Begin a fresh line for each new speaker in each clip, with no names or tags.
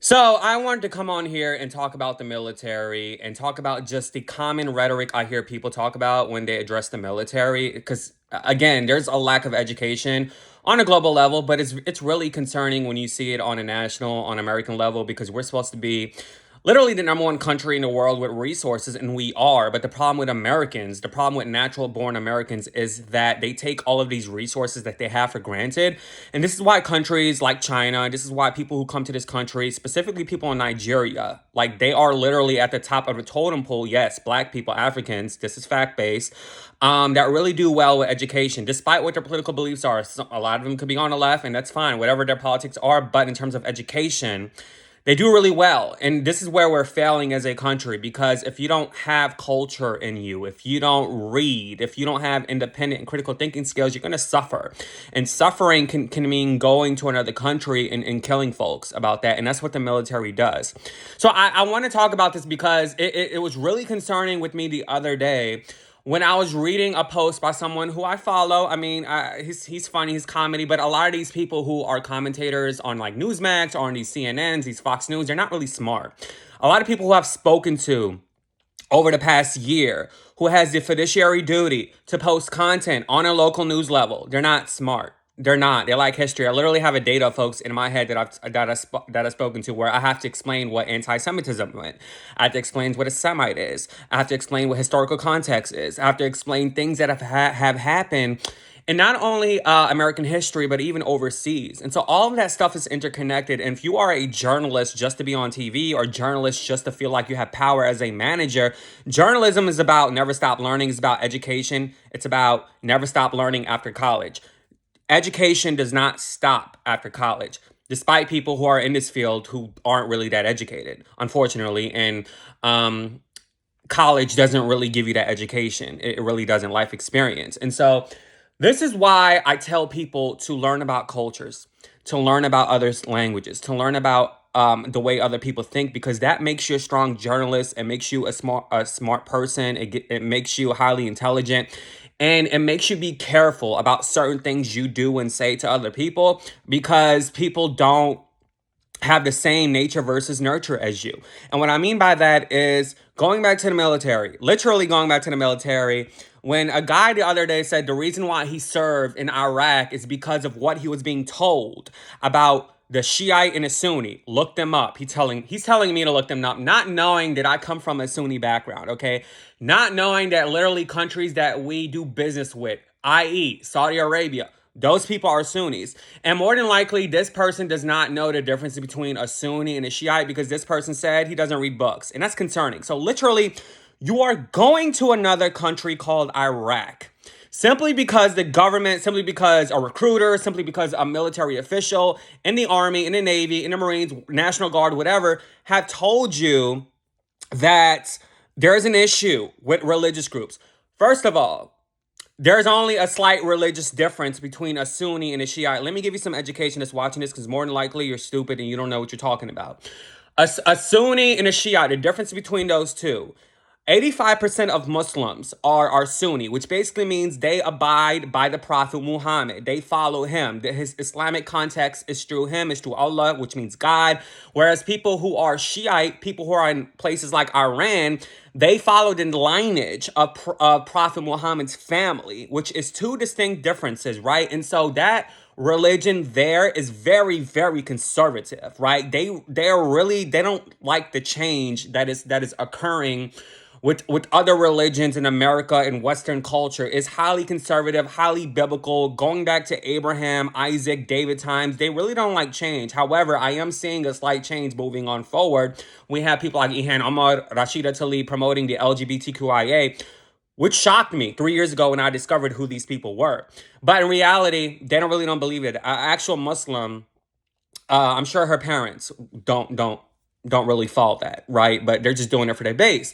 So, I wanted to come on here and talk about the military and talk about just the common rhetoric I hear people talk about when they address the military. Because, again, there's a lack of education on a global level, but it's really concerning when you see it on a national, on American level, because we're supposed to be literally the number one country in the world with resources, and we are. But the problem with Americans, the problem with natural born Americans, is that they take all of these resources that they have for granted. And this is why countries like China, this is why people who come to this country, specifically people in Nigeria, like they are literally at the top of the totem pole. Yes, black people, Africans, this is fact based, that really do well with education, despite what their political beliefs are. A lot of them could be on the left, and that's fine, whatever their politics are. But in terms of education, they do really well. And this is where we're failing as a country, because if you don't have culture in you, if you don't read, if you don't have independent and critical thinking skills, you're going to suffer. And suffering can mean going to another country and killing folks about that. And that's what the military does. So I want to talk about this because it was really concerning with me the other day when I was reading a post by someone who I follow. I mean, he's funny, he's comedy, but a lot of these people who are commentators on like Newsmax or on these CNNs, these Fox News, they're not really smart. A lot of people who I've spoken to over the past year who has the fiduciary duty to post content on a local news level, they're not smart. They're not. They like history. I literally have a data, folks, in my head that I've spoken to, where I have to explain what anti-Semitism meant. I have to explain what a Semite is. I have to explain what historical context is. I have to explain things that have happened in not only American history, but even overseas. And so all of that stuff is interconnected. And if you are a journalist just to be on TV, or journalist just to feel like you have power as a manager, journalism is about never stop learning. It's about education. It's about never stop learning after college. Education does not stop after college, despite people who are in this field who aren't really that educated, unfortunately. And college doesn't really give you that education. It really doesn't, life experience. And so this is why I tell people to learn about cultures, to learn about others' languages, to learn about the way other people think, because that makes you a strong journalist. It makes you a smart person. It makes you highly intelligent. And it makes you be careful about certain things you do and say to other people, because people don't have the same nature versus nurture as you. And what I mean by that is going back to the military, literally going back to the military. When a guy the other day said the reason why he served in Iraq is because of what he was being told about the Shiite and the Sunni. Look them up. He's telling me to look them up, not knowing that I come from a Sunni background, okay? Not knowing that literally countries that we do business with, i.e. Saudi Arabia, those people are Sunnis. And more than likely, this person does not know the difference between a Sunni and a Shiite, because this person said he doesn't read books. And that's concerning. So literally, you are going to another country called Iraq simply because the government, simply because a recruiter, simply because a military official in the Army, in the Navy, in the Marines, National Guard, whatever, have told you that there is an issue with religious groups. First of all, there's only a slight religious difference between a Sunni and a Shiite. Let me give you some education that's watching this, because more than likely you're stupid and you don't know what you're talking about. A Sunni and a Shiite, the difference between those two: 85% of Muslims are Sunni, which basically means they abide by the Prophet Muhammad. They follow him. His Islamic context is through him, it's through Allah, which means God. Whereas people who are Shiite, people who are in places like Iran, they followed in the lineage of Prophet Muhammad's family, which is two distinct differences, right? And so that religion there is very, very conservative, right? They don't like the change that is occurring with other religions in America and Western culture. Is highly conservative, highly biblical, going back to Abraham, Isaac, David times. They really don't like change. However, I am seeing a slight change moving on forward. We have people like Ilhan Omar, Rashida Tlaib promoting the LGBTQIA, which shocked me 3 years ago when I discovered who these people were. But in reality, they don't believe it. An actual Muslim, I'm sure her parents don't really follow that, right? But they're just doing it for their base.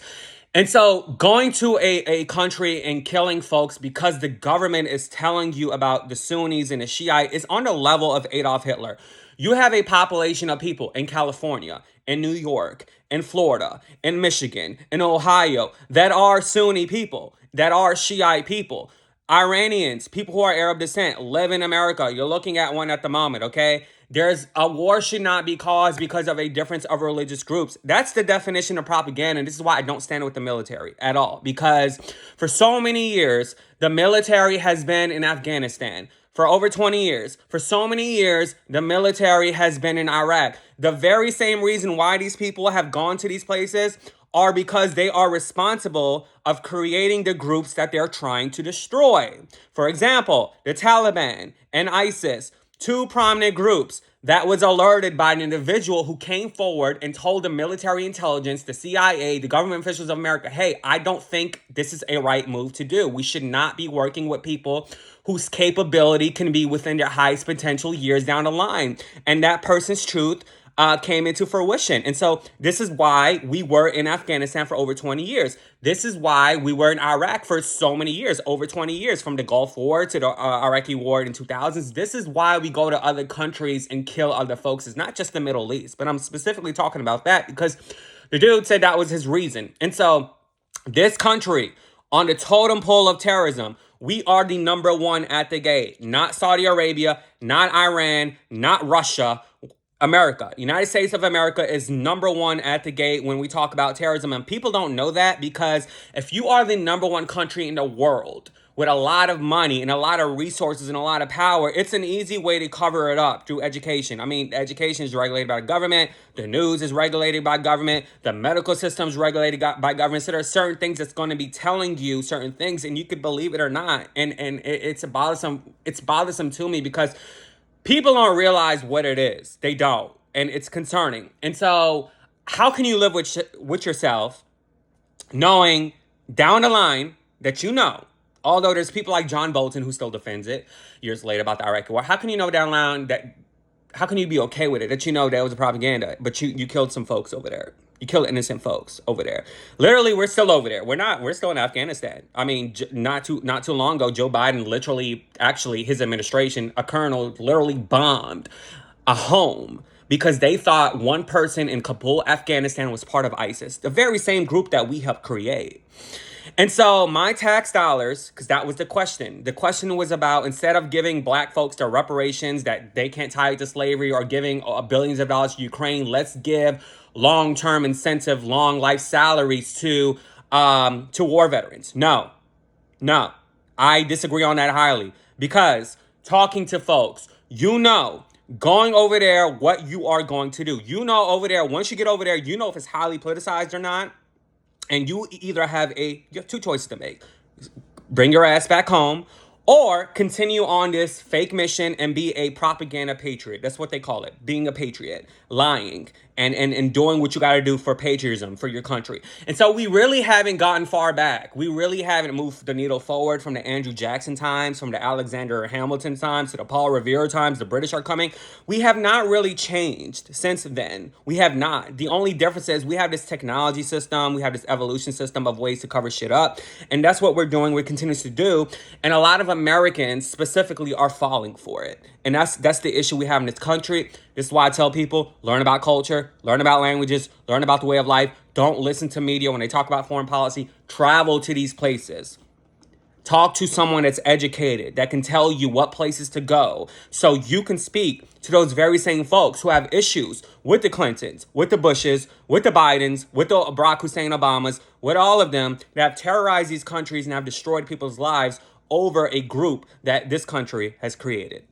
And so going to a country and killing folks because the government is telling you about the Sunnis and the Shiite is on the level of Adolf Hitler. You have a population of people in California, in New York, in Florida, in Michigan, in Ohio that are Sunni people, that are Shiite people. Iranians, people who are Arab descent, live in America. You're looking at one at the moment, okay? A war should not be caused because of a difference of religious groups. That's the definition of propaganda. And this is why I don't stand with the military at all. Because for so many years, the military has been in Afghanistan. For over 20 years. For so many years, the military has been in Iraq. The very same reason why these people have gone to these places are because they are responsible of creating the groups that they're trying to destroy. For example, the Taliban and ISIS, two prominent groups that was alerted by an individual who came forward and told the military intelligence, the CIA, the government officials of America, hey, I don't think this is a right move to do. We should not be working with people whose capability can be within their highest potential years down the line. And that person's truth came into fruition. And so this is why we were in Afghanistan for over 20 years. This is why we were in Iraq for so many years, over 20 years, from the Gulf War to the Iraqi War in 2000s. This is why we go to other countries and kill other folks. It's not just the Middle East, but I'm specifically talking about that because the dude said that was his reason. And so this country on the totem pole of terrorism, we are the number one at the gate. Not Saudi Arabia, not Iran, not Russia. America, United States of America is number one at the gate when we talk about terrorism. And people don't know that because if you are the number one country in the world with a lot of money and a lot of resources and a lot of power, it's an easy way to cover it up through education. I mean, education is regulated by the government. The news is regulated by government. The medical system is regulated by government. So there are certain things that's going to be telling you certain things and you could believe it or not. And it's bothersome. It's bothersome to me because people don't realize what it is. They don't. And it's concerning. And so how can you live with yourself knowing down the line that you know, although there's people like John Bolton who still defends it years later about the Iraqi war, how can you know down the line that, how can you be okay with it that you know that was a propaganda, but you killed some folks over there? You killed innocent folks over there. Literally, we're still over there. We're still in Afghanistan. I mean, not too long ago, Joe Biden literally, actually, his administration, a colonel literally bombed a home because they thought one person in Kabul, Afghanistan was part of ISIS, the very same group that we helped create. And so my tax dollars, because that was the question was about, instead of giving black folks their reparations that they can't tie to slavery or giving billions of dollars to Ukraine, let's give long-term incentive, long life salaries to war veterans. No, I disagree on that highly because talking to folks, going over there, what you are going to do. Over there, once you get over there, if it's highly politicized or not. And you either have two choices to make. Bring your ass back home or continue on this fake mission and be a propaganda patriot. That's what they call it, being a patriot, lying and doing what you got to do for patriotism, for your country. And so we really haven't gotten far back. We really haven't moved the needle forward from the Andrew Jackson times, from the Alexander Hamilton times to the Paul Revere times. The British are coming. We have not really changed since then. We have not. The only difference is we have this technology system. We have this evolution system of ways to cover shit up. And that's what we're doing. We continue to do. And a lot of Americans specifically are falling for it. And that's the issue we have in this country. This is why I tell people, learn about culture, learn about languages, learn about the way of life. Don't listen to media when they talk about foreign policy. Travel to these places. Talk to someone that's educated, that can tell you what places to go, so you can speak to those very same folks who have issues with the Clintons, with the Bushes, with the Bidens, with the Barack Hussein Obamas, with all of them that have terrorized these countries and have destroyed people's lives over a group that this country has created.